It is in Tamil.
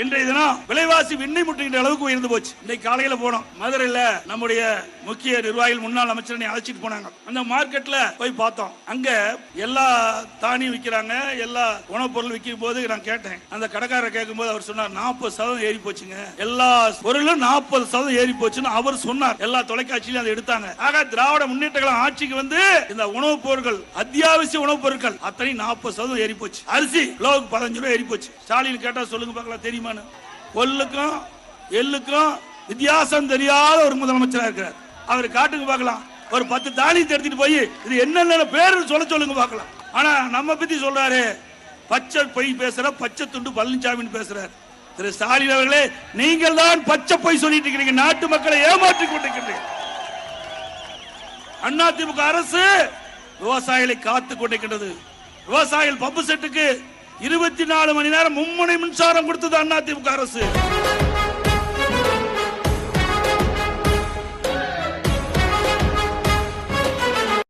இன்றைய தினம் விலைவாசி விண்ணை முட்டுகின்ற அளவுக்கு உயர்ந்து போச்சு. இன்னைக்கு காலையில போனோம் மதுரையில, நம்முடைய முக்கிய நிர்வாகிகள் முன்னாள் அமைச்சரை அழைச்சிட்டு போனாங்க. அந்த மார்க்கெட்ல போய் பார்த்தோம். அங்க எல்லா தானியம் விற்கிறாங்க, எல்லா உணவுப் பொருள் விற்கும் போது நான் கேட்டேன். அந்த கடைக்காரர் கேட்கும் போது அவர் சொன்னார் 40% ஏறி போச்சுங்க, எல்லா பொருளும் 40% ஏறி போச்சுன்னு அவர் சொன்னார். எல்லா தொலைக்காட்சியிலும் அதை எடுத்தாங்க. ஆக திராவிட முன்னேற்ற கழகம் ஆட்சிக்கு வந்து இந்த உணவுப் பொருட்கள், அத்தியாவசிய உணவுப் பொருட்கள் அத்தனை 40% ஏறி போச்சு. அரிசி கிலோவுக்கு 15 ரூபாய் ஏறி போச்சு. ஸ்டாலின் கேட்டா சொல்லுங்க பார்க்கலாம், தெரியுமான்னு. கொல்லுக்கும் எள்ளுக்கும் வித்தியாசம் தெரியாத ஒரு முதலமைச்சரா இருக்கிறார். அவர் காட்டுக்கு பார்க்கலாம், ஒரு 10 தானியத்தை எடுத்துட்டு போய் இது என்னென்ன பேரு சொல்லுங்க பார்க்கலாம். ஆனா நம்ம பத்தி சொல்றாரு, பச்சை பொய் பேசுற, பச்சை துண்டு பழனிசாமி பேசுறாரு. திரு ஸ்டாலின் அவர்களே, நீங்கள் தான் பச்சை பொய் சொல்லிட்டு இருக்கிறீங்க, நாட்டு மக்களை ஏமாற்றிக் கொண்டிருக்கிறீர்கள். அதிமுக அரசு விவசாயிகளை காத்துக் கொண்டிருக்கிறது. விவசாயிகள் பம்பு செட்டுக்கு 24 மணி நேரம் மும்முனை மின்சாரம் கொடுத்தது அதிமுக அரசு.